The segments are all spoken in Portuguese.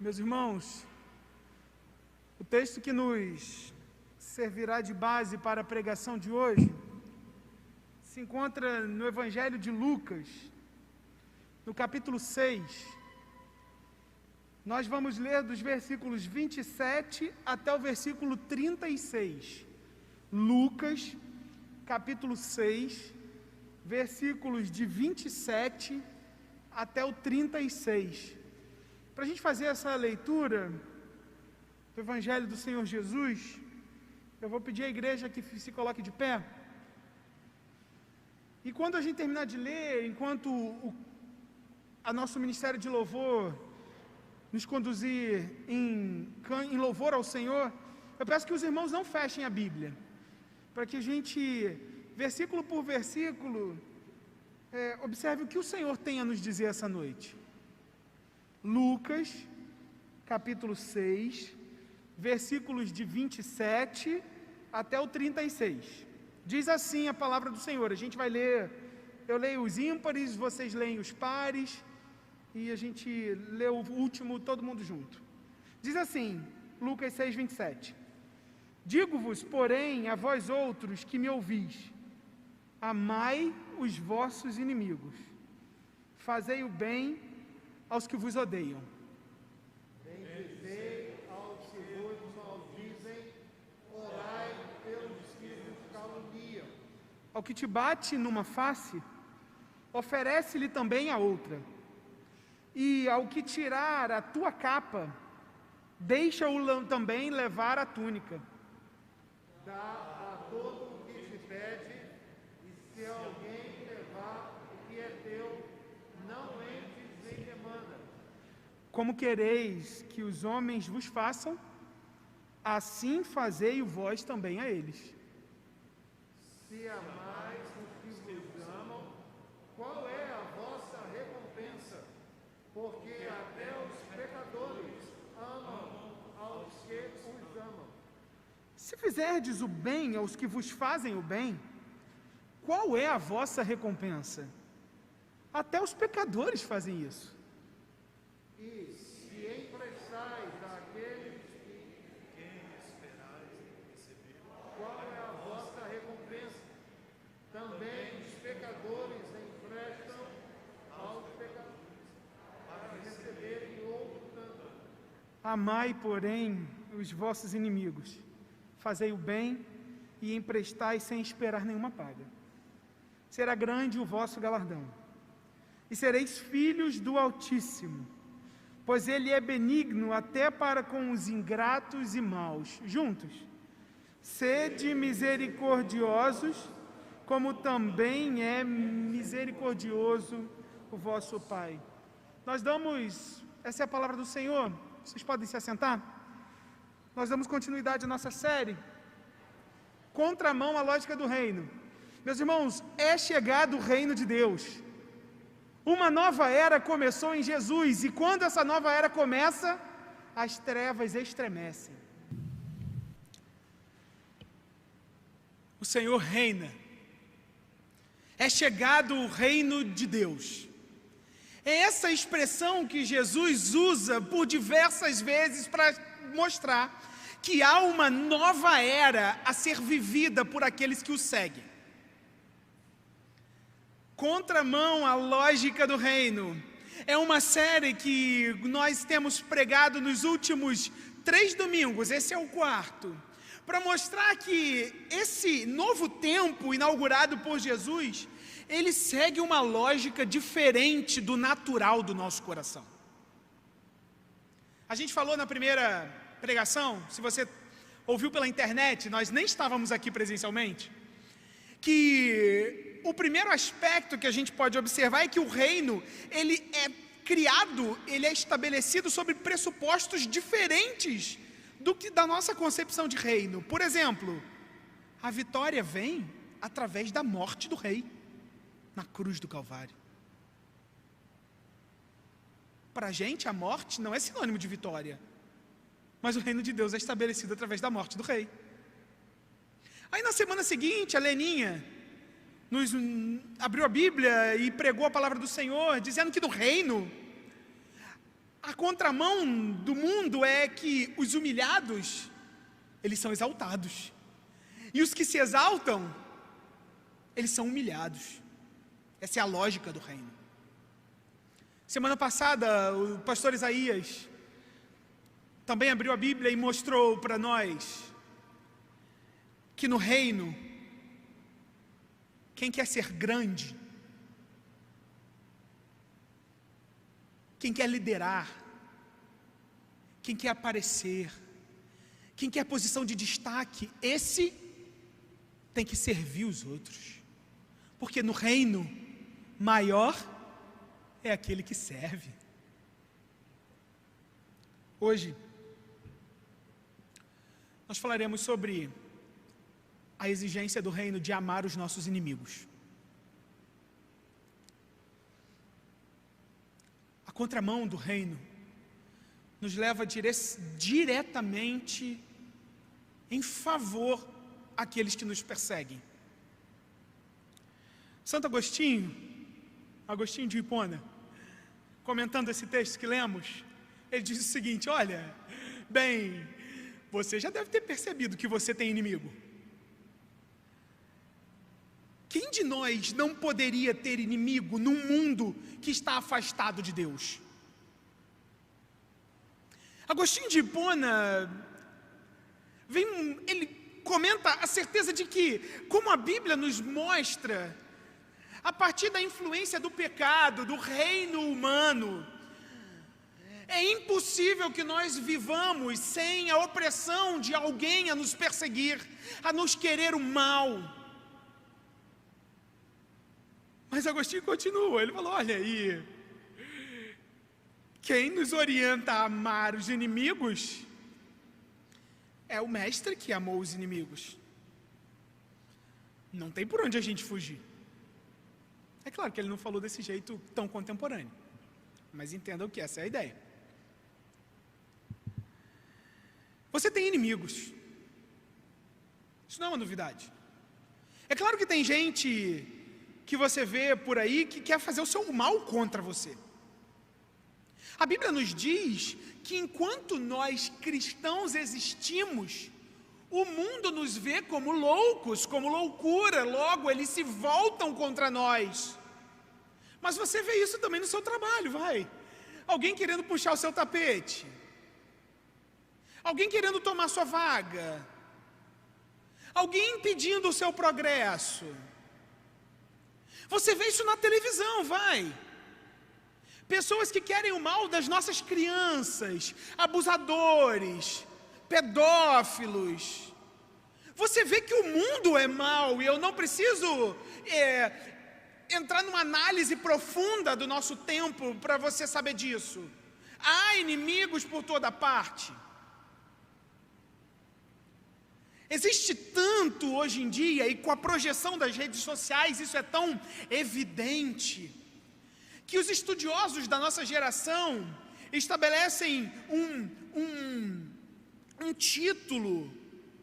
Meus irmãos, o texto que nos servirá de base para a pregação de hoje se encontra no Evangelho de Lucas, no capítulo 6. Nós vamos ler dos versículos 27 até o versículo 36. Lucas, capítulo 6, versículos de 27 até o 36. Para a gente fazer essa leitura do Evangelho do Senhor Jesus, eu vou pedir à igreja que se coloque de pé. E quando a gente terminar de ler, enquanto a nosso ministério de louvor nos conduzir em louvor ao Senhor, eu peço que os irmãos não fechem a Bíblia, para que a gente, versículo por versículo, observe o que o Senhor tem a nos dizer essa noite. Lucas, capítulo 6, versículos de 27 até o 36. Diz assim a palavra do Senhor. A gente vai ler, eu leio os ímpares, vocês leem os pares, e a gente lê o último, todo mundo junto. Diz assim, Lucas 6, 27. Digo-vos, porém, a vós outros que me ouvis, amai os vossos inimigos, fazei o bem aos que vos odeiam. Bendizei aos que vos maldizem, orai pelos que vos caluniam. Ao que te bate numa face, oferece-lhe também a outra. E ao que tirar a tua capa, deixa-o também levar a túnica. Dá a todo o que te pede, e se alguém levar o que é teu, não entres em demanda. Como quereis que os homens vos façam, assim fazei vós também a eles. Se amais os que vos amam, qual é a vossa recompensa? Porque até os pecadores amam aos que os amam. Se fizerdes o bem aos que vos fazem o bem, qual é a vossa recompensa? Até os pecadores fazem isso. E se emprestais àqueles que esperais receber, qual é a vossa recompensa? Também os pecadores emprestam aos pecadores, para receberem outro tanto. Amai, porém, os vossos inimigos, fazei o bem e emprestai sem esperar nenhuma paga. Será grande o vosso galardão, e sereis filhos do Altíssimo, pois Ele é benigno até para com os ingratos e maus. Juntos, sede misericordiosos, como também é misericordioso o vosso Pai. Essa é a palavra do Senhor. Vocês podem se assentar? Nós damos continuidade à nossa série, Contramão à Lógica do Reino. Meus irmãos, é chegado o reino de Deus. Uma nova era começou em Jesus, e quando essa nova era começa, as trevas estremecem. O Senhor reina. É chegado o reino de Deus. É essa expressão que Jesus usa por diversas vezes para mostrar que há uma nova era a ser vivida por aqueles que o seguem. Contramão à lógica do reino é uma série que nós temos pregado nos últimos 3 domingos, esse é o 4º, para mostrar que esse novo tempo inaugurado por Jesus, ele segue uma lógica diferente do natural do nosso coração. A gente falou na primeira pregação, se você ouviu pela internet, nós nem estávamos aqui presencialmente, que o primeiro aspecto que a gente pode observar é que o reino, ele é criado, ele é estabelecido sobre pressupostos diferentes do que da nossa concepção de reino. Por exemplo, a vitória vem através da morte do rei, na cruz do Calvário. Para a gente, a morte não é sinônimo de vitória, mas o reino de Deus é estabelecido através da morte do rei. Aí na semana seguinte, a Leninha nos abriu a Bíblia e pregou a palavra do Senhor, dizendo que no reino, a contramão do mundo é que os humilhados, eles são exaltados. E os que se exaltam, eles são humilhados. Essa é a lógica do reino. Semana passada, o pastor Isaías também abriu a Bíblia e mostrou para nós que no reino, quem quer ser grande, quem quer liderar, quem quer aparecer, quem quer posição de destaque, esse tem que servir os outros. Porque no reino, maior é aquele que serve. Hoje, nós falaremos sobre a exigência do reino de amar os nossos inimigos. A contramão do reino nos leva diretamente em favor àqueles que nos perseguem. Santo Agostinho de Hipona, comentando esse texto que lemos, ele diz o seguinte: olha, bem, você já deve ter percebido que você tem inimigo. Quem de nós não poderia ter inimigo num mundo que está afastado de Deus? Agostinho de Hipona, ele comenta a certeza de que, como a Bíblia nos mostra, a partir da influência do pecado, do reino humano, é impossível que nós vivamos sem a opressão de alguém a nos perseguir, a nos querer o mal. Mas Agostinho continua, ele falou: olha aí, quem nos orienta a amar os inimigos é o mestre que amou os inimigos. Não tem por onde a gente fugir. É claro que ele não falou desse jeito tão contemporâneo, mas entendam que essa é a ideia. Você tem inimigos. Isso não é uma novidade. É claro que tem gente que você vê por aí que quer fazer o seu mal contra você. A Bíblia nos diz que enquanto nós cristãos existimos, o mundo nos vê como loucos, como loucura, logo eles se voltam contra nós. Mas você vê isso também no seu trabalho, vai. Alguém querendo puxar o seu tapete, alguém querendo tomar sua vaga, alguém impedindo o seu progresso. Você vê isso na televisão, vai. Pessoas que querem o mal das nossas crianças, abusadores, pedófilos. Você vê que o mundo é mau, e eu não preciso entrar numa análise profunda do nosso tempo para você saber disso. Há inimigos por toda parte. Existe tanto hoje em dia, e com a projeção das redes sociais isso é tão evidente, que os estudiosos da nossa geração estabelecem um título,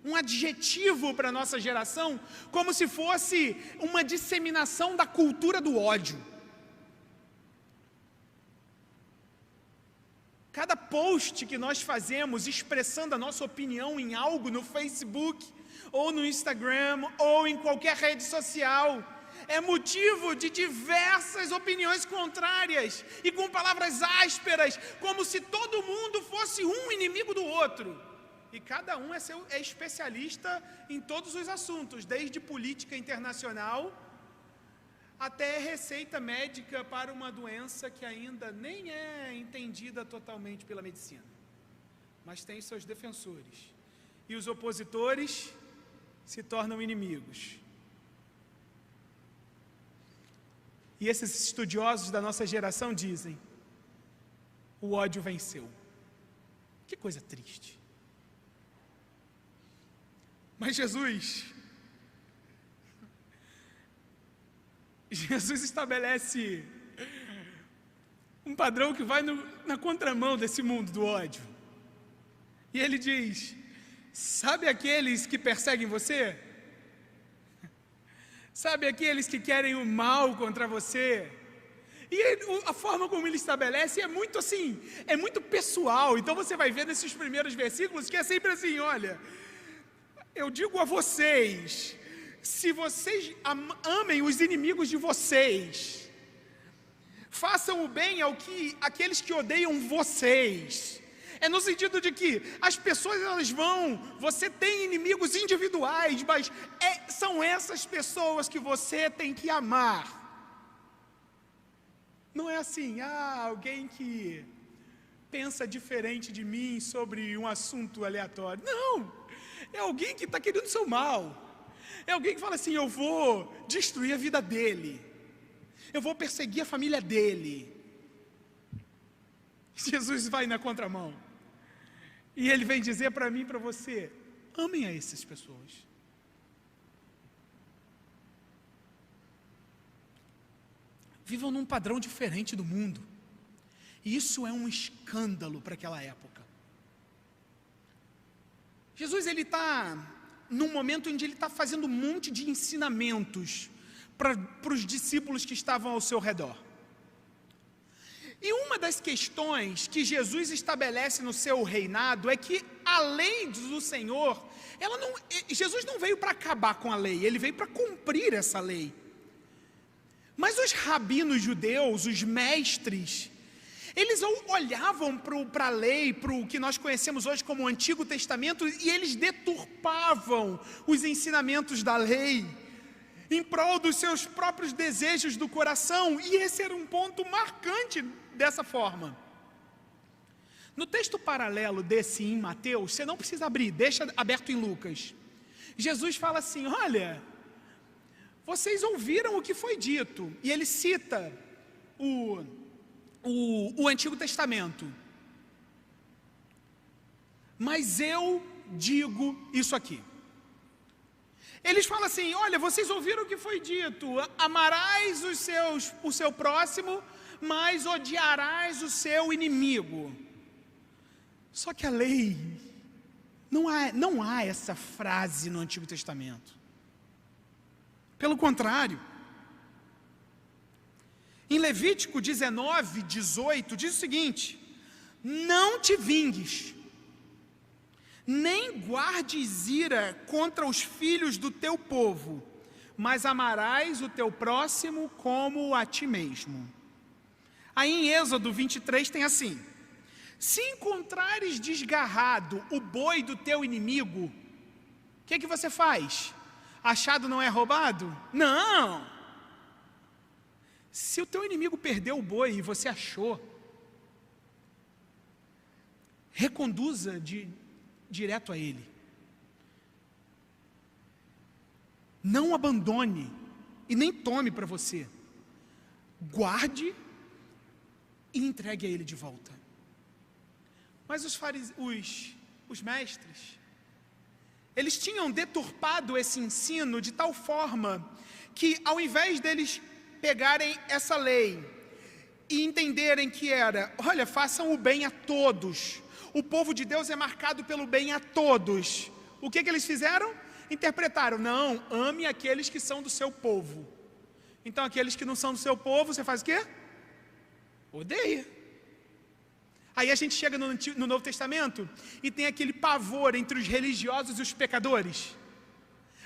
um adjetivo para a nossa geração, como se fosse uma disseminação da cultura do ódio. Cada post que nós fazemos expressando a nossa opinião em algo no Facebook, ou no Instagram, ou em qualquer rede social, é motivo de diversas opiniões contrárias e com palavras ásperas, como se todo mundo fosse um inimigo do outro. E cada um é especialista em todos os assuntos, desde política internacional até receita médica para uma doença que ainda nem é entendida totalmente pela medicina, mas tem seus defensores. E os opositores se tornam inimigos. E esses estudiosos da nossa geração dizem: o ódio venceu. Que coisa triste. Mas Jesus estabelece um padrão que vai na contramão desse mundo do ódio. E ele diz: sabe aqueles que perseguem você? Sabe aqueles que querem o mal contra você? a forma como ele estabelece é muito assim, é muito pessoal. Então você vai ver nesses primeiros versículos que é sempre assim: olha, eu digo a vocês, se vocês amem os inimigos de vocês, façam o bem àqueles que odeiam vocês. É no sentido de que as pessoas você tem inimigos individuais, mas são essas pessoas que você tem que amar. Não é assim, alguém que pensa diferente de mim sobre um assunto aleatório. Não, é alguém que está querendo o seu mal. É alguém que fala assim: eu vou destruir a vida dele, eu vou perseguir a família dele. Jesus vai na contramão. E ele vem dizer para mim e para você: amem a essas pessoas. Vivam num padrão diferente do mundo. E isso é um escândalo para aquela época. Jesus, ele está num momento onde ele está fazendo um monte de ensinamentos para os discípulos que estavam ao seu redor. E uma das questões que Jesus estabelece no seu reinado é que a lei do Senhor, Jesus não veio para acabar com a lei, ele veio para cumprir essa lei. Mas os rabinos judeus, os mestres, eles olhavam para a lei, para o que nós conhecemos hoje como o Antigo Testamento, e eles deturpavam os ensinamentos da lei em prol dos seus próprios desejos do coração, e esse era um ponto marcante dessa forma. No texto paralelo desse em Mateus, você não precisa abrir, deixa aberto em Lucas. Jesus fala assim: olha, vocês ouviram o que foi dito, e ele cita o Antigo Testamento. Mas eu digo isso aqui. Eles falam assim: olha, vocês ouviram o que foi dito, amarás o seu próximo, mas odiarás o seu inimigo. Só que a lei, não há essa frase no Antigo Testamento. Pelo contrário, em Levítico 19, 18, diz o seguinte: não te vingues, nem guardes ira contra os filhos do teu povo, mas amarás o teu próximo como a ti mesmo. Aí em Êxodo 23 tem assim: se encontrares desgarrado o boi do teu inimigo, o que você faz? Achado não é roubado? Não! Se o teu inimigo perdeu o boi e você achou, reconduza direto a ele. Não abandone e nem tome para você. Guarde e entregue a ele de volta. Mas os mestres, eles tinham deturpado esse ensino de tal forma que, ao invés deles pegarem essa lei e entenderem que era: olha, façam o bem a todos, o povo de Deus é marcado pelo bem a todos, o que eles fizeram? Interpretaram: não, ame aqueles que são do seu povo. Então aqueles que não são do seu povo, você faz o quê? Odeia. Aí a gente chega no Novo Testamento e tem aquele pavor entre os religiosos e os pecadores.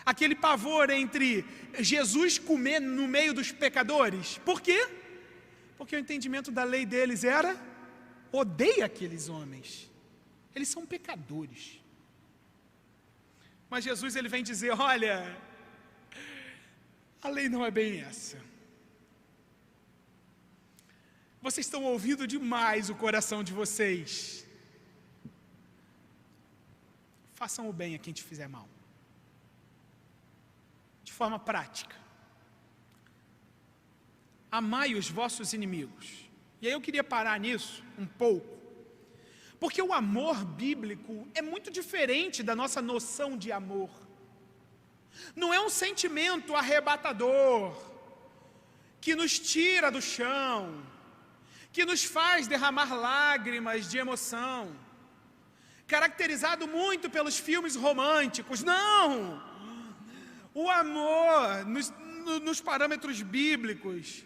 Aquele pavor entre Jesus comer no meio dos pecadores. Por quê? Porque o entendimento da lei deles era: odeia aqueles homens, eles são pecadores. Mas Jesus, ele vem dizer: olha, a lei não é bem essa. Vocês estão ouvindo demais o coração de vocês. Façam o bem a quem te fizer mal. De forma prática. Amai os vossos inimigos. E aí eu queria parar nisso um pouco, porque o amor bíblico é muito diferente da nossa noção de amor. Não é um sentimento arrebatador, que nos tira do chão, que nos faz derramar lágrimas de emoção, caracterizado muito pelos filmes românticos. Não! O amor, nos parâmetros bíblicos,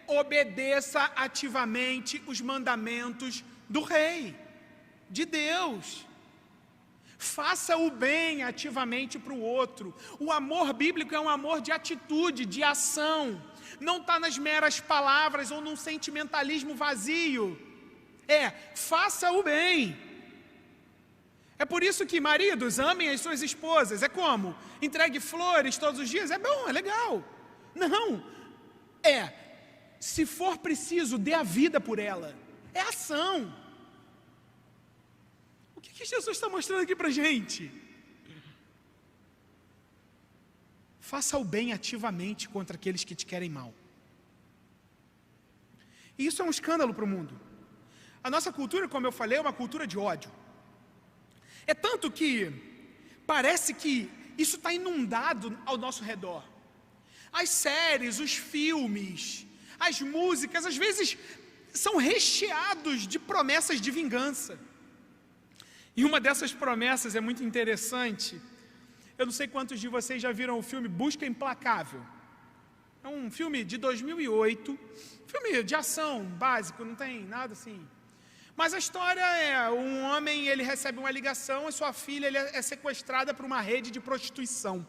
Obedeça ativamente os mandamentos do rei, de Deus. Faça o bem ativamente para o outro. O amor bíblico é um amor de atitude, de ação. Não está nas meras palavras ou num sentimentalismo vazio. Faça o bem. É por isso que, maridos, amem as suas esposas. É como? Entregue flores todos os dias? É bom, é legal. Não. Se for preciso, dê a vida por ela. É ação. O que Jesus está mostrando aqui para a gente? Faça o bem ativamente contra aqueles que te querem mal. E isso é um escândalo para o mundo. A nossa cultura, como eu falei, é uma cultura de ódio. É tanto que parece que isso está inundado ao nosso redor. As séries, os filmes, as músicas, às vezes são recheados de promessas de vingança. E uma dessas promessas é muito interessante. Eu não sei quantos de vocês já viram o filme Busca Implacável. É um filme de 2008, filme de ação básico, não tem nada assim. Mas a história é, um homem, ele recebe uma ligação e sua filha é sequestrada por uma rede de prostituição.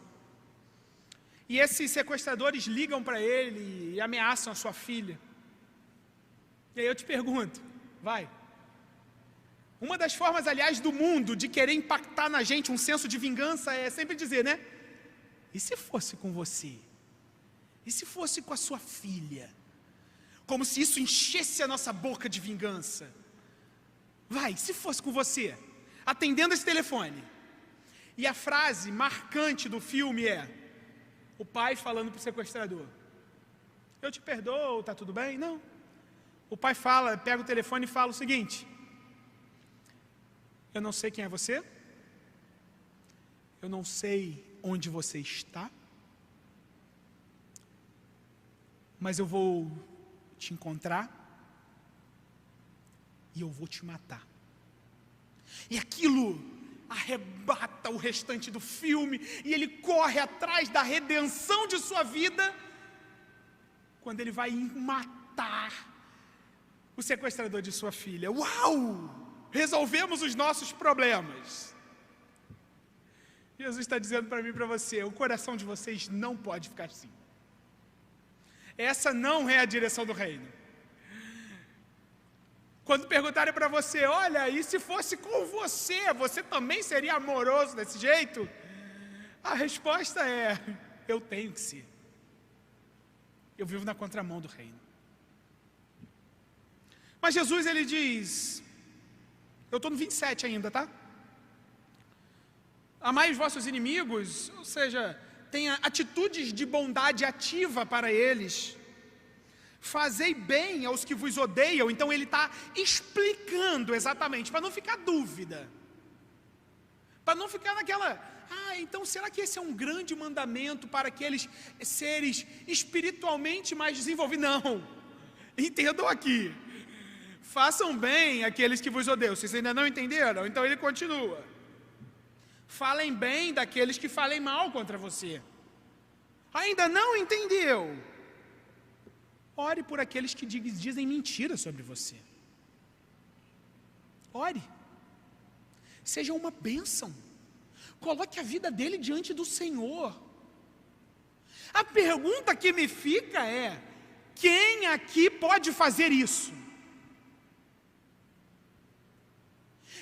E esses sequestradores ligam para ele e ameaçam a sua filha. E aí eu te pergunto, uma das formas, aliás, do mundo de querer impactar na gente um senso de vingança é sempre dizer, né? E se fosse com você? E se fosse com a sua filha? Como se isso enchesse a nossa boca de vingança. Se fosse com você, atendendo esse telefone. E a frase marcante do filme é o pai falando para o sequestrador: eu te perdoo, tá tudo bem? Não. O pai pega o telefone e fala o seguinte: eu não sei quem é você, eu não sei onde você está, mas eu vou te encontrar e eu vou te matar. E aquilo arrebata o restante do filme, e ele corre atrás da redenção de sua vida, quando ele vai matar o sequestrador de sua filha. Uau! Resolvemos os nossos problemas. Jesus está dizendo para mim e para você: o coração de vocês não pode ficar assim. Essa não é a direção do reino. Quando perguntarem para você: olha, e se fosse com você, você também seria amoroso desse jeito? A resposta é: eu tenho que ser. Eu vivo na contramão do reino. Mas Jesus, ele diz, eu estou no 27 ainda, tá? Amai os vossos inimigos, ou seja, tenha atitudes de bondade ativa para eles. Fazei bem aos que vos odeiam. Então ele está explicando exatamente, para não ficar dúvida, para não ficar naquela, então será que esse é um grande mandamento para aqueles seres espiritualmente mais desenvolvidos? Não, entendam aqui, façam bem àqueles que vos odeiam. Vocês ainda não entenderam? Então ele continua: falem bem daqueles que falem mal contra você. Ainda não entendeu? Ore por aqueles que dizem mentiras sobre você. Ore. Seja uma bênção. Coloque a vida dele diante do Senhor. A pergunta que me fica é: quem aqui pode fazer isso?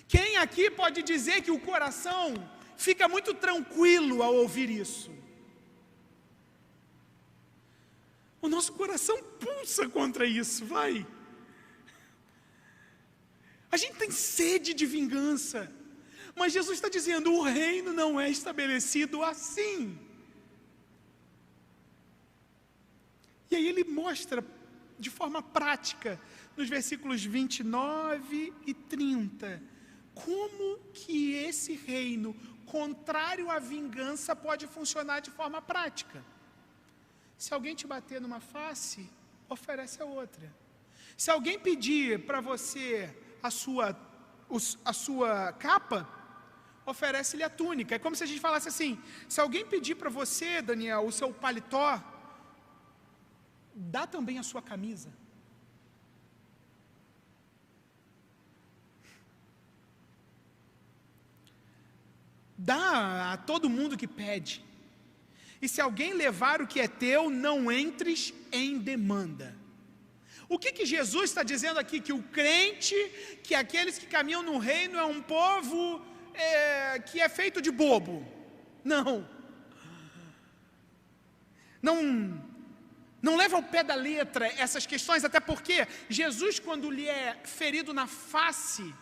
Quem aqui pode dizer que o coração fica muito tranquilo ao ouvir isso? O nosso coração pulsa contra isso, A gente tem sede de vingança, mas Jesus está dizendo: o reino não é estabelecido assim. E aí ele mostra de forma prática, nos versículos 29 e 30, como que esse reino contrário à vingança pode funcionar de forma prática. Se alguém te bater numa face, oferece a outra. Se alguém pedir para você a sua capa, oferece-lhe a túnica. É como se a gente falasse assim: se alguém pedir para você, Daniel, o seu paletó, dá também a sua camisa. Dá a todo mundo que pede. E se alguém levar o que é teu, não entres em demanda. O que Jesus está dizendo aqui? Que o crente, que aqueles que caminham no reino é um povo que é feito de bobo. Não. Não leva ao pé da letra essas questões, até porque Jesus, quando lhe é ferido na face,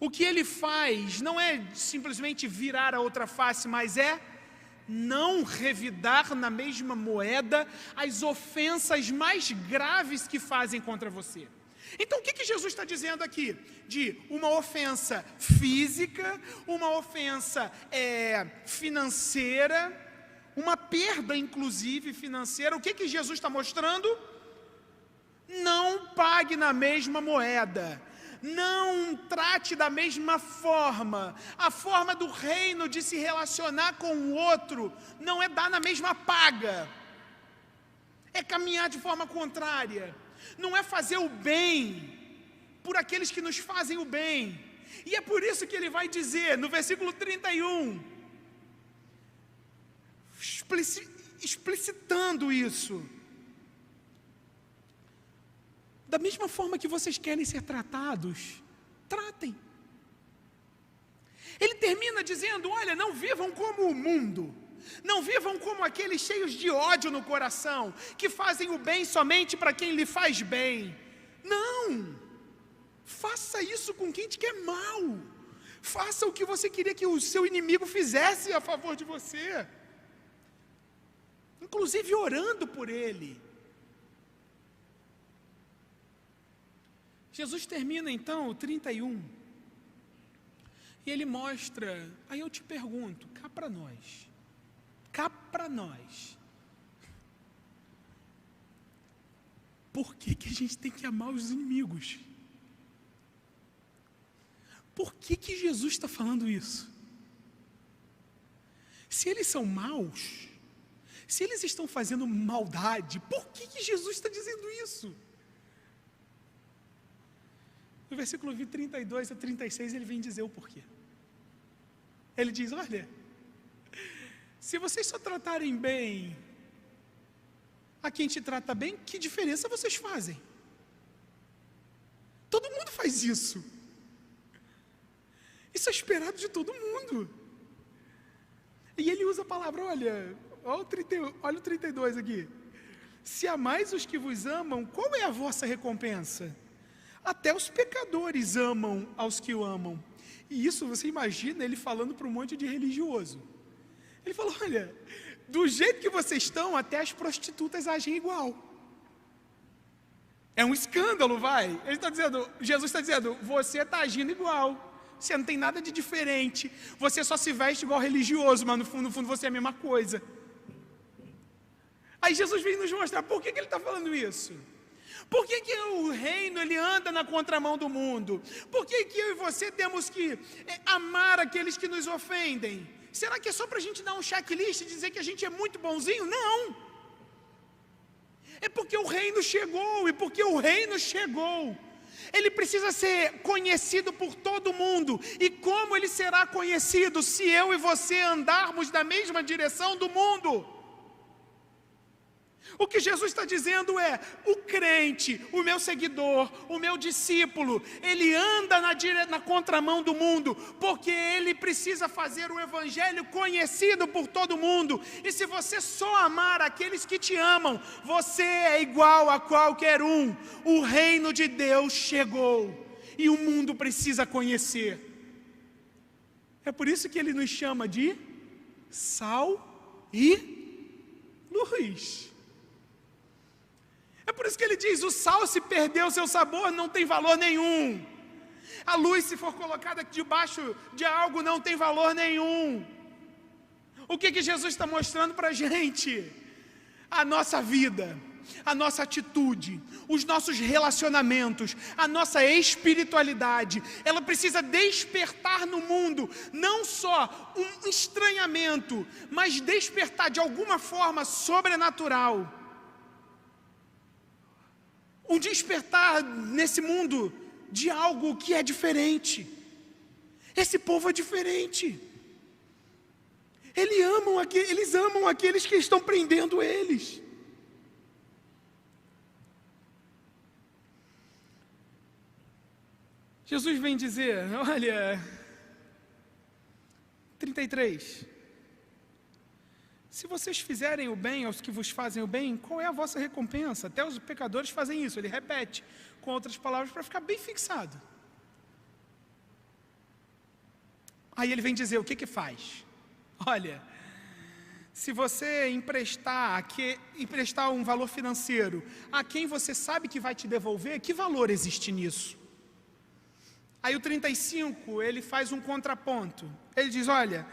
o que ele faz não é simplesmente virar a outra face, mas é não revidar na mesma moeda as ofensas mais graves que fazem contra você. Então o que Jesus está dizendo aqui? De uma ofensa física, uma ofensa financeira, uma perda inclusive financeira. O que Jesus está mostrando? Não pague na mesma moeda. Não trate da mesma forma. A forma do reino de se relacionar com o outro não é dar na mesma paga, é caminhar de forma contrária, não é fazer o bem por aqueles que nos fazem o bem. E é por isso que ele vai dizer no versículo 31, explicitando isso: da mesma forma que vocês querem ser tratados, tratem. Ele termina dizendo: olha, não vivam como o mundo, não vivam como aqueles cheios de ódio no coração, que fazem o bem somente para quem lhe faz bem. Não, faça isso com quem te quer mal, faça o que você queria que o seu inimigo fizesse a favor de você, inclusive orando por ele. Jesus termina então o 31, e ele mostra, aí eu te pergunto, cá para nós, por que a gente tem que amar os inimigos? Por que Jesus está falando isso? Se eles são maus, se eles estão fazendo maldade, por que Jesus está dizendo isso? No versículo 32 a 36, ele vem dizer o porquê. Ele diz: olha, se vocês só tratarem bem a quem te trata bem, que diferença vocês fazem? Todo mundo faz isso. Isso é esperado de todo mundo. E ele usa a palavra, olha o 32 aqui: se amais os que vos amam, qual é a vossa recompensa? Até os pecadores amam aos que o amam. E isso, você imagina ele falando para um monte de religioso. Ele falou: olha, do jeito que vocês estão, até as prostitutas agem igual. É um escândalo, vai. Jesus está dizendo, você está agindo igual. Você não tem nada de diferente. Você só se veste igual religioso, mas no fundo você é a mesma coisa. Aí Jesus vem nos mostrar por que ele está falando isso. Por que o reino ele anda na contramão do mundo? Por que eu e você temos que amar aqueles que nos ofendem? Será que é só para a gente dar um checklist e dizer que a gente é muito bonzinho? Não! É porque o reino chegou, e porque o reino chegou, ele precisa ser conhecido por todo mundo. E como ele será conhecido? Se eu e você andarmos na mesma direção do mundo. O que Jesus está dizendo é: o crente, o meu seguidor, o meu discípulo, ele anda na contramão do mundo, porque ele precisa fazer o evangelho conhecido por todo mundo. E se você só amar aqueles que te amam, você é igual a qualquer um. O reino de Deus chegou e o mundo precisa conhecer. É por isso que ele nos chama de sal e luz. É por isso que ele diz: o sal, se perder o seu sabor, não tem valor nenhum. A luz, se for colocada debaixo de algo, não tem valor nenhum. O que Jesus está mostrando para a gente? A nossa vida, a nossa atitude, os nossos relacionamentos, a nossa espiritualidade, ela precisa despertar no mundo, não só um estranhamento, mas despertar de alguma forma sobrenatural. um despertar nesse mundo de algo que é diferente. Esse povo é diferente. Eles amam aqueles que estão prendendo eles. Jesus vem dizer, olha, 33. Se vocês fizerem o bem aos que vos fazem o bem, qual é a vossa recompensa? Até os pecadores fazem isso. Ele repete com outras palavras para ficar bem fixado. Aí ele vem dizer, o que faz? Olha, se você emprestar um valor financeiro a quem você sabe que vai te devolver, que valor existe nisso? Aí o 35, ele faz um contraponto. Ele diz, olha,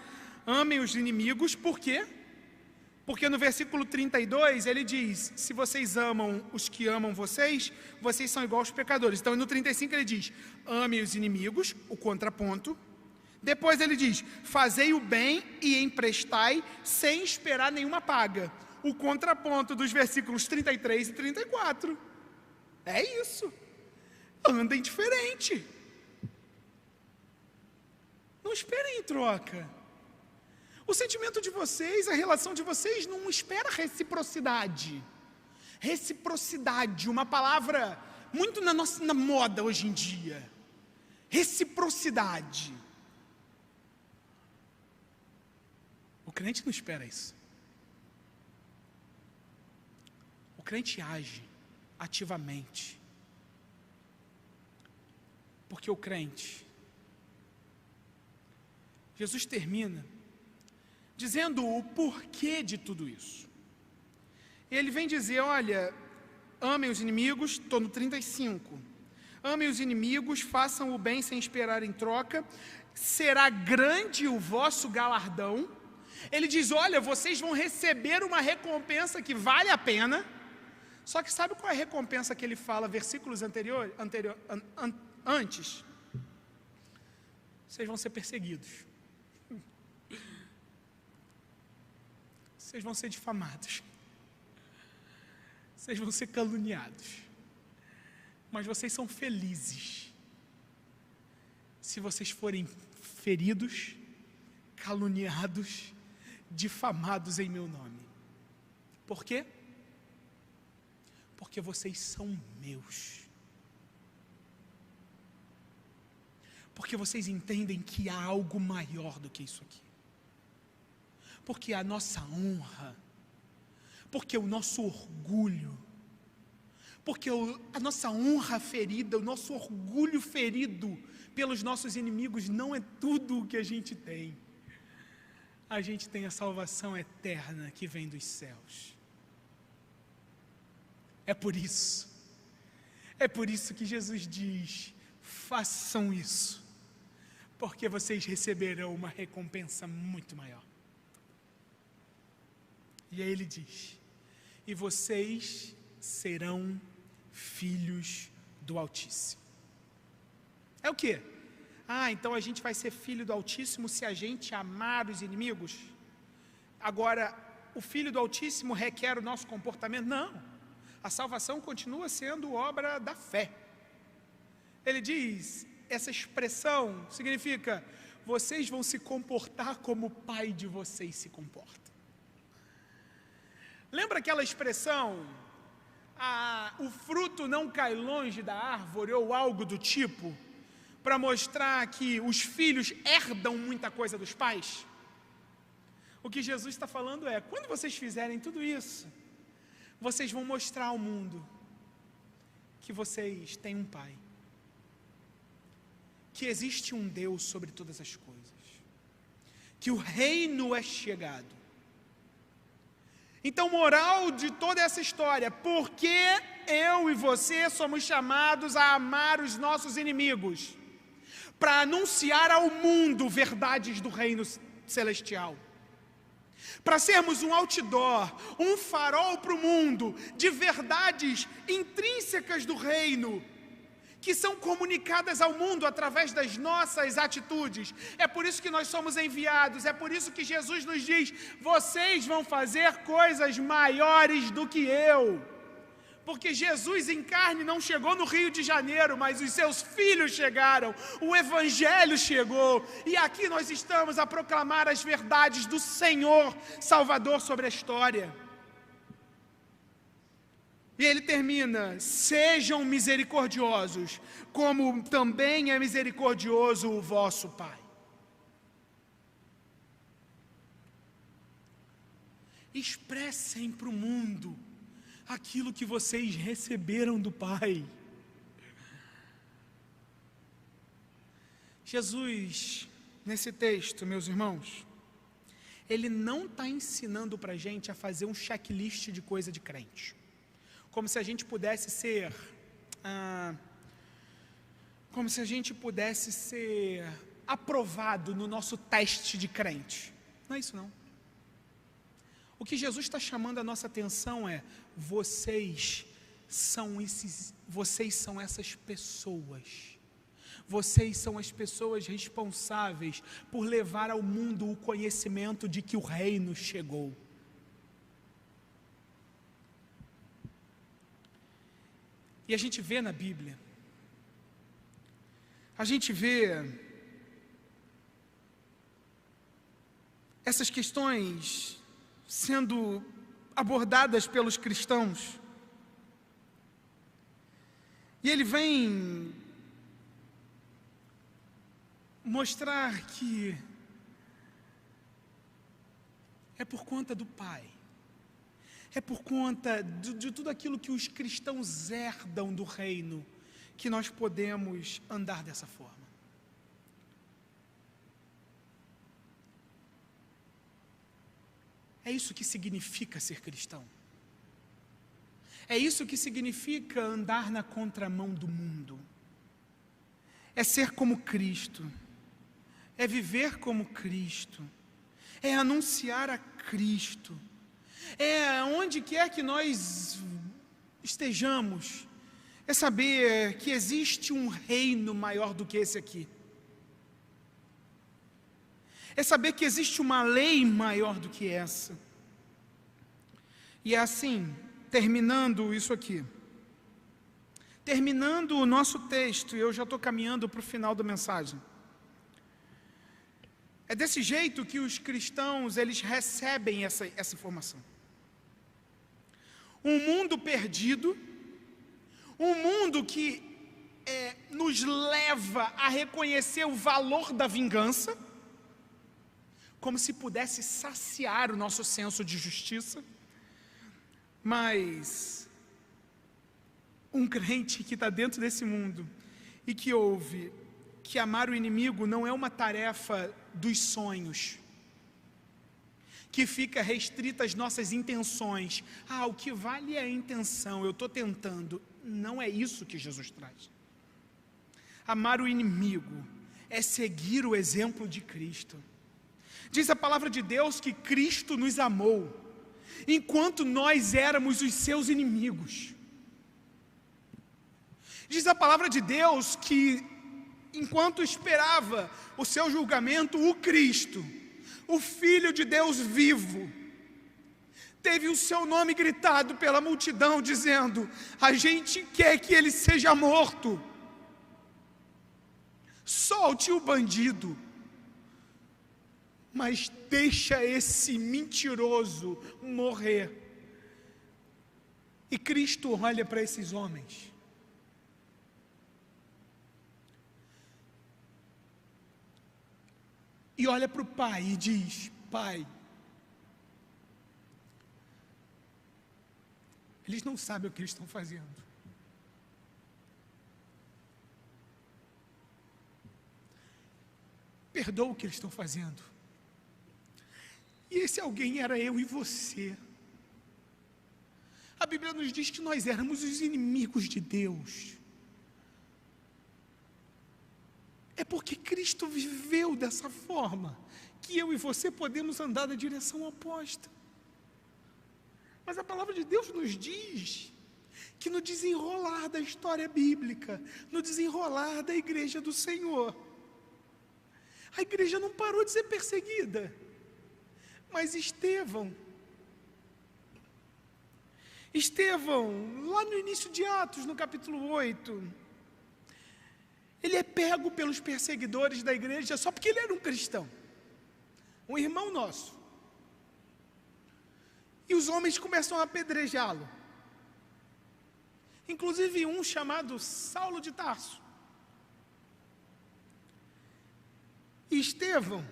amem os inimigos, por quê? Porque no versículo 32, ele diz, se vocês amam os que amam vocês, vocês são igual aos pecadores. Então no 35 ele diz, amem os inimigos, o contraponto. Depois ele diz, fazei o bem e emprestai sem esperar nenhuma paga. O contraponto dos versículos 33 e 34. É isso. Andem diferente. Não esperem em troca. O sentimento de vocês, a relação de vocês não espera reciprocidade. Reciprocidade, uma palavra muito na moda hoje em dia. Reciprocidade. O crente não espera isso. O crente age ativamente. Porque o crente, Jesus termina dizendo o porquê de tudo isso. Ele vem dizer, olha, amem os inimigos, estou no 35. Amem os inimigos, façam o bem sem esperar em troca, será grande o vosso galardão. Ele diz, olha, vocês vão receber uma recompensa que vale a pena. Só que sabe qual é a recompensa que ele fala, versículos antes? Vocês vão ser perseguidos. Vocês vão ser difamados. Vocês vão ser caluniados. Mas vocês são felizes se vocês forem feridos, caluniados, difamados em meu nome. Por quê? Porque vocês são meus. Porque vocês entendem que há algo maior do que isso aqui. Porque a nossa honra, porque o nosso orgulho, porque a nossa honra ferida, o nosso orgulho ferido pelos nossos inimigos não é tudo o que a gente tem. A gente tem a salvação eterna que vem dos céus. É por isso que Jesus diz, façam isso, porque vocês receberão uma recompensa muito maior. E aí ele diz, e vocês serão filhos do Altíssimo. É o quê? Então a gente vai ser filho do Altíssimo se a gente amar os inimigos? Agora, o filho do Altíssimo requer o nosso comportamento? Não. A salvação continua sendo obra da fé. Ele diz, essa expressão significa, vocês vão se comportar como o pai de vocês se comporta. Lembra aquela expressão, o fruto não cai longe da árvore, ou algo do tipo, para mostrar que os filhos herdam muita coisa dos pais? O que Jesus está falando é, quando vocês fizerem tudo isso, vocês vão mostrar ao mundo que vocês têm um pai, que existe um Deus sobre todas as coisas, que o reino é chegado. Então, moral de toda essa história, por que eu e você somos chamados a amar os nossos inimigos? Para anunciar ao mundo verdades do reino celestial. Para sermos um outdoor, um farol para o mundo, de verdades intrínsecas do reino, que são comunicadas ao mundo através das nossas atitudes. É por isso que nós somos enviados, é por isso que Jesus nos diz, vocês vão fazer coisas maiores do que eu, porque Jesus em carne não chegou no Rio de Janeiro, mas os seus filhos chegaram, o Evangelho chegou, e aqui nós estamos a proclamar as verdades do Senhor Salvador sobre a história. E ele termina: sejam misericordiosos, como também é misericordioso o vosso Pai. Expressem para o mundo aquilo que vocês receberam do Pai. Jesus, nesse texto, meus irmãos, ele não está ensinando para a gente a fazer um checklist de coisa de crente, como se a gente pudesse ser, aprovado no nosso teste de crente. Não é isso não. O que Jesus está chamando a nossa atenção é: vocês são essas pessoas. Vocês são as pessoas responsáveis por levar ao mundo o conhecimento de que o reino chegou. E a gente vê na Bíblia, a gente vê essas questões sendo abordadas pelos cristãos, e ele vem mostrar que é por conta do Pai, é por conta de tudo aquilo que os cristãos herdam do reino, que nós podemos andar dessa forma. É isso que significa ser cristão. É isso que significa andar na contramão do mundo. É ser como Cristo. É viver como Cristo. É anunciar a Cristo. É onde quer que nós estejamos, é saber que existe um reino maior do que esse aqui. É saber que existe uma lei maior do que essa. E é assim, terminando isso aqui, terminando o nosso texto, e eu já estou caminhando para o final da mensagem. É desse jeito que os cristãos, eles recebem essa informação. Um mundo perdido, um mundo que nos leva a reconhecer o valor da vingança, como se pudesse saciar o nosso senso de justiça. Mas um crente que está dentro desse mundo e que ouve que amar o inimigo não é uma tarefa dos sonhos, que fica restrita às nossas intenções. O que vale é a intenção, eu estou tentando. Não é isso que Jesus traz. Amar o inimigo é seguir o exemplo de Cristo. Diz a palavra de Deus que Cristo nos amou, enquanto nós éramos os seus inimigos. Diz a palavra de Deus que, enquanto esperava o seu julgamento, o Cristo, o Filho de Deus vivo, teve o seu nome gritado pela multidão, dizendo: a gente quer que ele seja morto. Solte o bandido, mas deixa esse mentiroso morrer. E Cristo olha para esses homens. E olha para o Pai e diz: Pai, eles não sabem o que eles estão fazendo. Perdoa o que eles estão fazendo. E esse alguém era eu e você. A Bíblia nos diz que nós éramos os inimigos de Deus. É porque Cristo viveu dessa forma que eu e você podemos andar na direção oposta. Mas a palavra de Deus nos diz que no desenrolar da história bíblica, no desenrolar da igreja do Senhor, a igreja não parou de ser perseguida. Mas Estevão, lá no início de Atos, no capítulo 8, ele é pego pelos perseguidores da igreja só porque ele era um cristão, um irmão nosso. E os homens começam a apedrejá-lo. Inclusive um chamado Saulo de Tarso. E Estevão,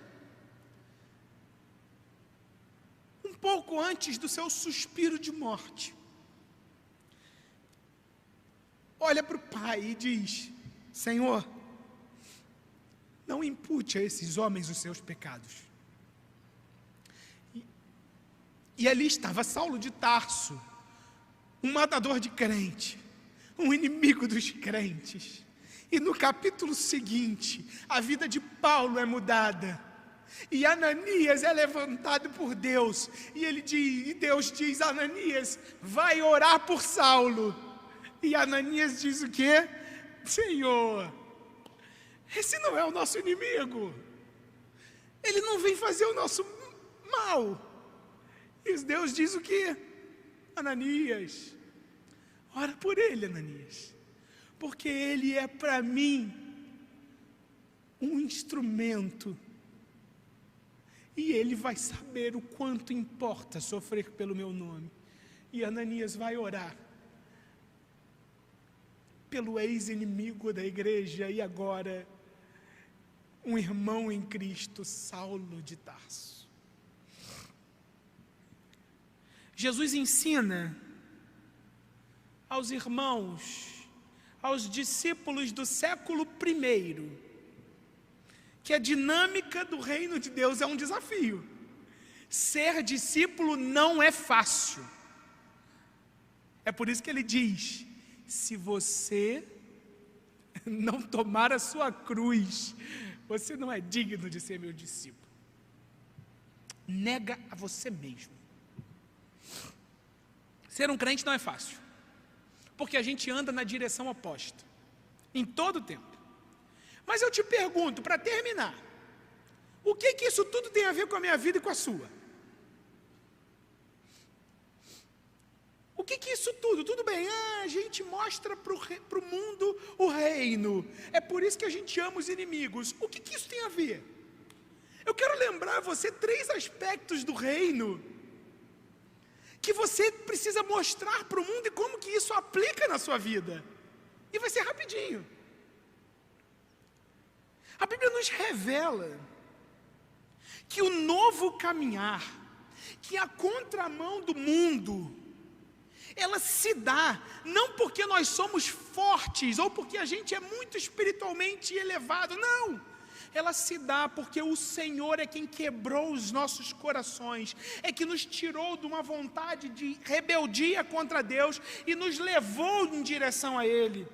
um pouco antes do seu suspiro de morte, olha para o Pai e diz: Senhor, não impute a esses homens os seus pecados. E ali estava Saulo de Tarso, um matador de crente, um inimigo dos crentes. E no capítulo seguinte, a vida de Paulo é mudada. E Ananias é levantado por Deus. E Deus diz: Ananias, vai orar por Saulo. E Ananias diz o quê? Senhor, esse não é o nosso inimigo. Ele não vem fazer o nosso mal. E Deus diz o quê? Ananias, ora por ele, Ananias, porque ele é para mim um instrumento. E ele vai saber o quanto importa sofrer pelo meu nome. E Ananias vai orar pelo ex-inimigo da igreja e agora um irmão em Cristo, Saulo de Tarso. Jesus ensina aos irmãos, aos discípulos do século I, que a dinâmica do reino de Deus é um desafio. Ser discípulo não é fácil. É por isso que ele diz: se você não tomar a sua cruz, você não é digno de ser meu discípulo. Nega a você mesmo. Ser um crente não é fácil, porque a gente anda na direção oposta, em todo o tempo. Mas eu te pergunto, para terminar, o que isso tudo tem a ver com a minha vida e com a sua? O que isso tudo? Tudo bem, a gente mostra para o mundo o reino, é por isso que a gente ama os inimigos. O que isso tem a ver? Eu quero lembrar a você 3 aspectos do reino que você precisa mostrar para o mundo e como que isso aplica na sua vida. E vai ser rapidinho. A Bíblia nos revela que o novo caminhar, que a contramão do mundo, ela se dá não porque nós somos fortes ou porque a gente é muito espiritualmente elevado, não. Ela se dá porque o Senhor é quem quebrou os nossos corações, é que nos tirou de uma vontade de rebeldia contra Deus e nos levou em direção a Ele.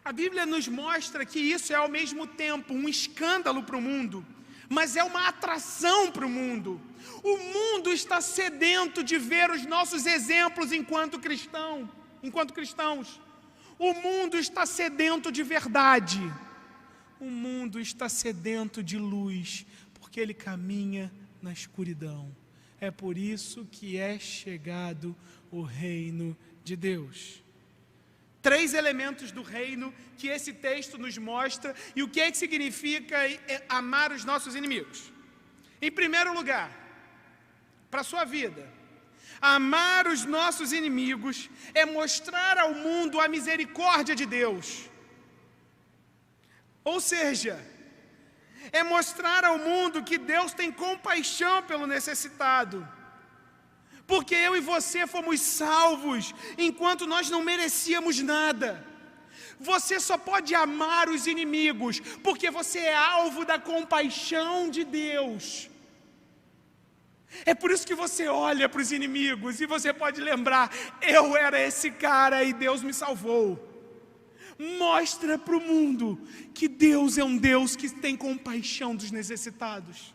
A Bíblia nos mostra que isso é ao mesmo tempo um escândalo para o mundo, mas é uma atração para o mundo. O mundo está sedento de ver os nossos exemplos enquanto cristãos. O mundo está sedento de verdade. O mundo está sedento de luz, porque ele caminha na escuridão. É por isso que é chegado o reino de Deus. 3 elementos do reino que esse texto nos mostra e o que é que significa amar os nossos inimigos. Em primeiro lugar, para a sua vida, amar os nossos inimigos é mostrar ao mundo a misericórdia de Deus. Ou seja, é mostrar ao mundo que Deus tem compaixão pelo necessitado. Porque eu e você fomos salvos enquanto nós não merecíamos nada. Você só pode amar os inimigos porque você é alvo da compaixão de Deus. É por isso que você olha para os inimigos e você pode lembrar: eu era esse cara e Deus me salvou. Mostra para o mundo que Deus é um Deus que tem compaixão dos necessitados.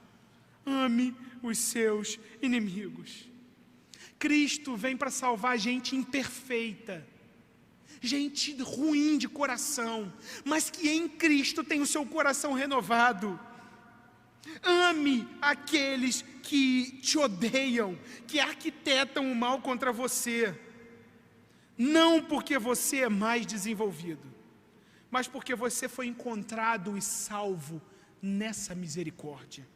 Ame os seus inimigos. Cristo vem para salvar gente imperfeita, gente ruim de coração, mas que em Cristo tem o seu coração renovado. Ame aqueles que te odeiam, que arquitetam o mal contra você. Não porque você é mais desenvolvido, mas porque você foi encontrado e salvo nessa misericórdia.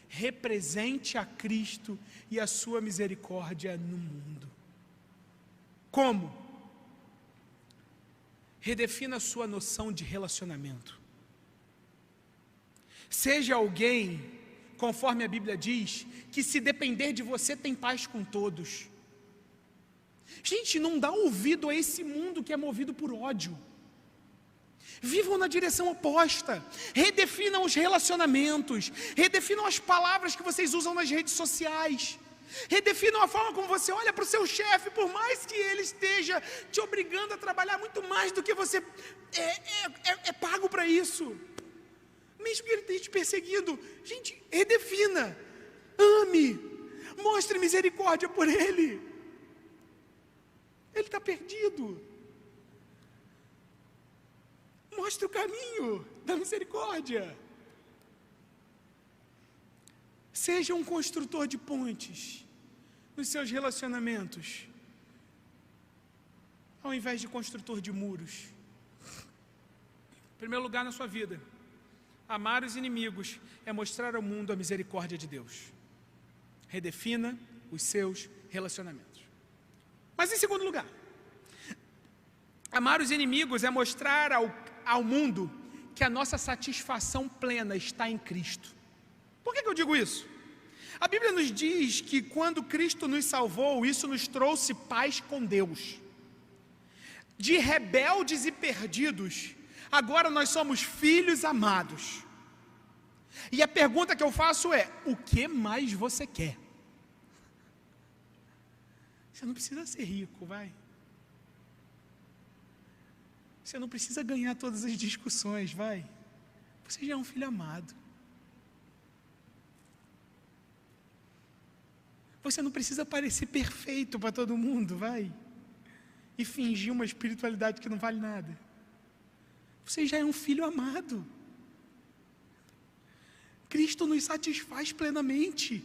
Represente a Cristo e a sua misericórdia no mundo. Como? Redefina a sua noção de relacionamento. Seja alguém, conforme a Bíblia diz, que se depender de você tem paz com todos. Gente, não dá ouvido a esse mundo que é movido por ódio. Vivam na direção oposta. Redefinam os relacionamentos. Redefinam as palavras que vocês usam nas redes sociais. Redefinam a forma como você olha para o seu chefe, por mais que ele esteja te obrigando a trabalhar muito mais do que você é pago para isso. Mesmo que ele esteja te perseguindo, gente, redefina, ame, mostre misericórdia por ele. Ele está perdido. Mostre o caminho da misericórdia. Seja um construtor de pontes nos seus relacionamentos, ao invés de construtor de muros. Em primeiro lugar na sua vida, amar os inimigos é mostrar ao mundo a misericórdia de Deus. Redefina os seus relacionamentos. Mas em segundo lugar, amar os inimigos é mostrar ao mundo que a nossa satisfação plena está em Cristo. Por que eu digo isso? A Bíblia nos diz que quando Cristo nos salvou, isso nos trouxe paz com Deus. De rebeldes e perdidos, agora nós somos filhos amados. E a pergunta que eu faço é: o que mais você quer? Você não precisa ser rico, vai. Você não precisa ganhar todas as discussões, vai. Você já é um filho amado. Você não precisa parecer perfeito para todo mundo, vai. E fingir uma espiritualidade que não vale nada. Você já é um filho amado. Cristo nos satisfaz plenamente.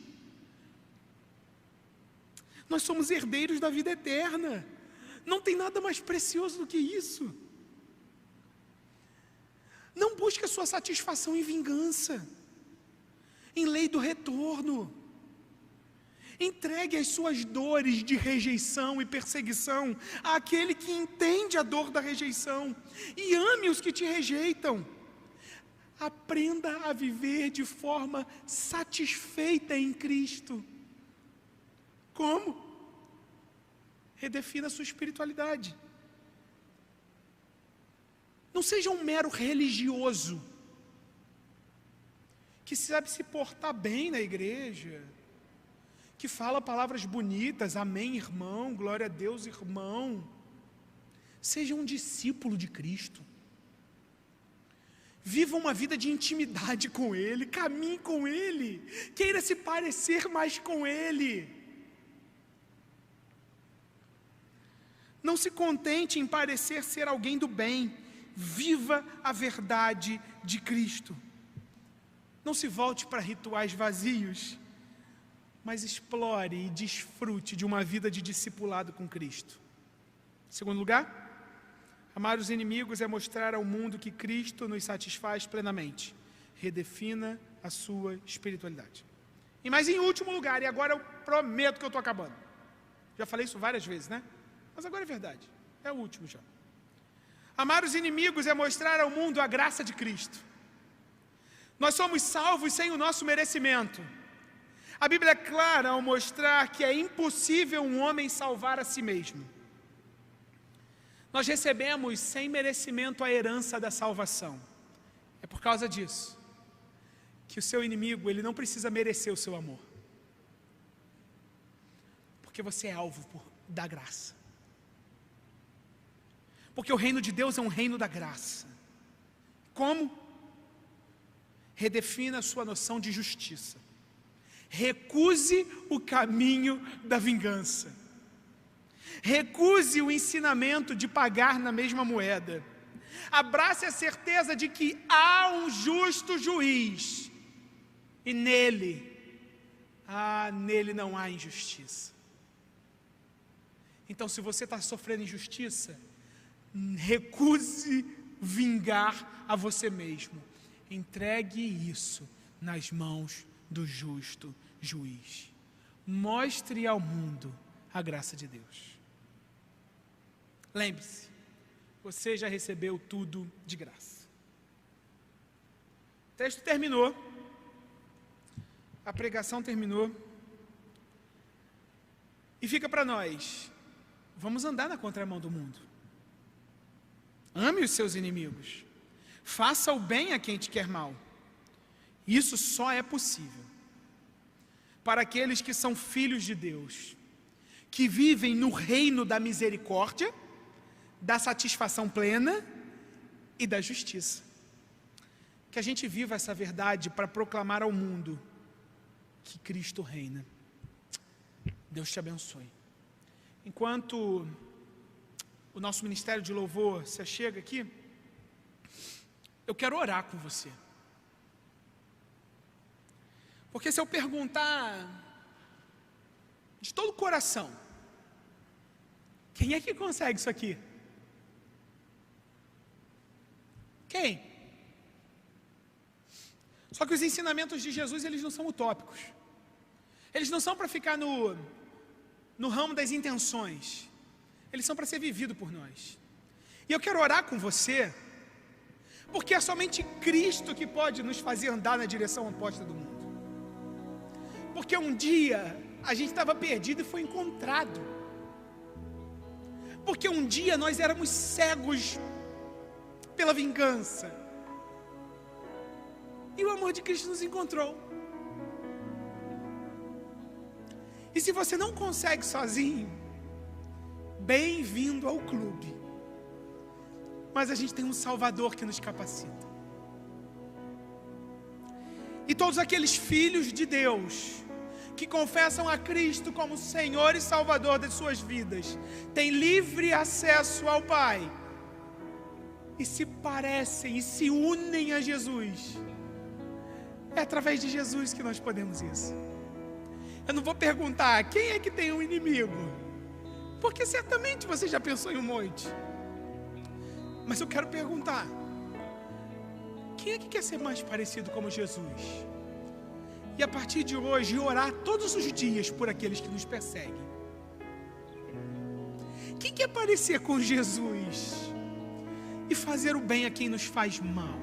Nós somos herdeiros da vida eterna. Não tem nada mais precioso do que isso. Não busque a sua satisfação em vingança, em lei do retorno. Entregue as suas dores de rejeição e perseguição àquele que entende a dor da rejeição e ame os que te rejeitam. Aprenda a viver de forma satisfeita em Cristo. Como? Redefina a sua espiritualidade. Não seja um mero religioso que sabe se portar bem na igreja, que fala palavras bonitas, amém, irmão, glória a Deus, irmão. Seja um discípulo de Cristo. Viva uma vida de intimidade com Ele, caminhe com Ele, queira se parecer mais com Ele. Não se contente em parecer ser alguém do bem, viva a verdade de Cristo. Não se volte para rituais vazios, mas explore e desfrute de uma vida de discipulado com Cristo. Em segundo lugar, amar os inimigos é mostrar ao mundo que Cristo nos satisfaz plenamente. Redefina a sua espiritualidade. Mas em último lugar, e agora eu prometo que eu estou acabando. Já falei isso várias vezes, né? Mas agora é verdade, é o último já. Amar os inimigos é mostrar ao mundo a graça de Cristo. Nós somos salvos sem o nosso merecimento. A Bíblia é clara ao mostrar que é impossível um homem salvar a si mesmo. Nós recebemos sem merecimento a herança da salvação. É por causa disso que o seu inimigo, ele não precisa merecer o seu amor. Porque você é alvo da graça. Porque o reino de Deus é um reino da graça. Como? Redefina a sua noção de justiça. Recuse o caminho da vingança. Recuse o ensinamento de pagar na mesma moeda. Abrace a certeza de que há um justo juiz E nele não há injustiça. Então, se você está sofrendo injustiça, recuse vingar a você mesmo. Entregue isso nas mãos do justo juiz. Mostre ao mundo a graça de Deus. Lembre-se, você já recebeu tudo de graça. O texto terminou, a pregação terminou, e fica para nós: vamos andar na contramão do mundo. Ame os seus inimigos, faça o bem a quem te quer mal. Isso só é possível para aqueles que são filhos de Deus, que vivem no reino da misericórdia, da satisfação plena e da justiça. Que a gente viva essa verdade para proclamar ao mundo que Cristo reina. Deus te abençoe. Enquanto o nosso ministério de louvor se achega aqui, eu quero orar com você. Porque se eu perguntar de todo o coração, quem é que consegue isso aqui? Quem? Só que os ensinamentos de Jesus, eles não são utópicos. Eles não são para ficar no ramo das intenções. Eles são para ser vividos por nós. E eu quero orar com você, porque é somente Cristo que pode nos fazer andar na direção oposta do mundo. Porque um dia a gente estava perdido e foi encontrado. Porque um dia nós éramos cegos pela vingança. E o amor de Cristo nos encontrou. E se você não consegue sozinho, bem-vindo ao clube. Mas a gente tem um Salvador que nos capacita. E todos aqueles filhos de Deus que confessam a Cristo como Senhor e Salvador das suas vidas têm livre acesso ao Pai. E se parecem e se unem a Jesus. É através de Jesus que nós podemos isso. Eu não vou perguntar quem é que tem um inimigo, porque certamente você já pensou em um monte. Mas eu quero perguntar: quem é que quer ser mais parecido como Jesus? E a partir de hoje orar todos os dias por aqueles que nos perseguem. Quem quer parecer com Jesus e fazer o bem a quem nos faz mal?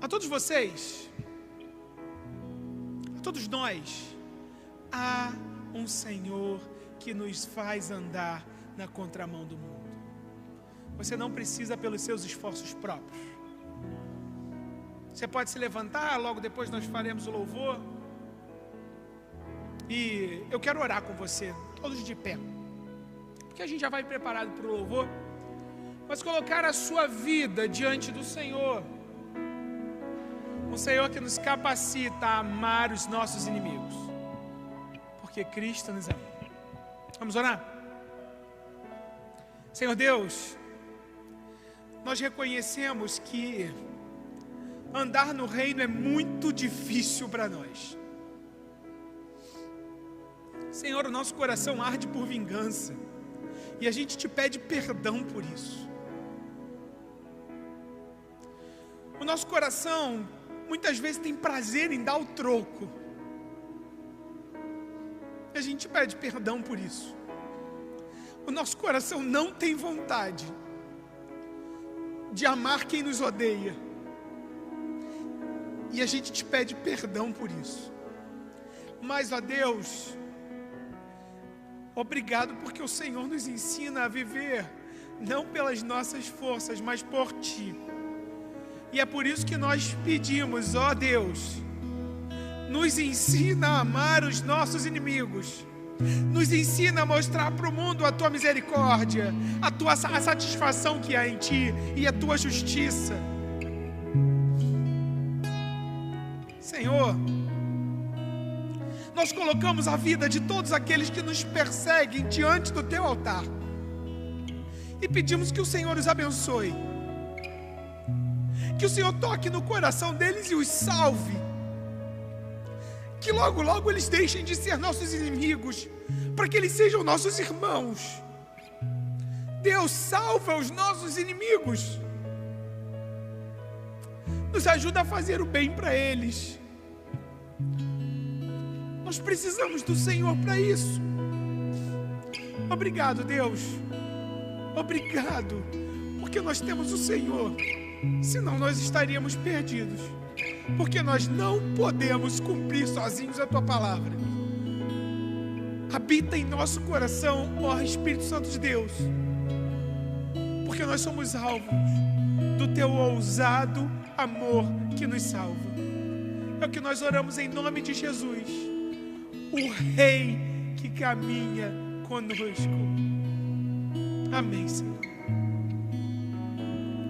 A todos vocês, a todos nós, há um Senhor que nos faz andar na contramão do mundo. Você não precisa pelos seus esforços próprios. Você pode se levantar, logo depois nós faremos o louvor. E eu quero orar com você, todos de pé, porque a gente já vai preparado para o louvor. Mas colocar a sua vida diante do Senhor, um Senhor que nos capacita a amar os nossos inimigos, porque Cristo nos ama. Vamos orar? Senhor Deus, nós reconhecemos que andar no reino é muito difícil para nós. Senhor, o nosso coração arde por vingança, e a gente te pede perdão por isso. O nosso coração muitas vezes tem prazer em dar o troco, e a gente pede perdão por isso. O nosso coração não tem vontade de amar quem nos odeia, e a gente te pede perdão por isso. Mas, ó Deus, obrigado porque o Senhor nos ensina a viver não pelas nossas forças, mas por Ti. E é por isso que nós pedimos, ó Deus, nos ensina a amar os nossos inimigos, nos ensina a mostrar para o mundo a Tua misericórdia, a satisfação que há em Ti e a Tua justiça. Senhor, nós colocamos a vida de todos aqueles que nos perseguem diante do Teu altar e pedimos que o Senhor os abençoe, Que o Senhor toque no coração deles e os salve. Que logo, logo eles deixem de ser nossos inimigos, para que eles sejam nossos irmãos. Deus, salva os nossos inimigos. Nos ajuda a fazer o bem para eles. Nós precisamos do Senhor para isso. Obrigado, Deus. Obrigado, porque nós temos o Senhor. Senão nós estaríamos perdidos, porque nós não podemos cumprir sozinhos a Tua palavra. Habita em nosso coração, ó Espírito Santo de Deus, porque nós somos alvos do Teu ousado amor que nos salva. É o que nós oramos em nome de Jesus, o Rei que caminha conosco. Amém, Senhor.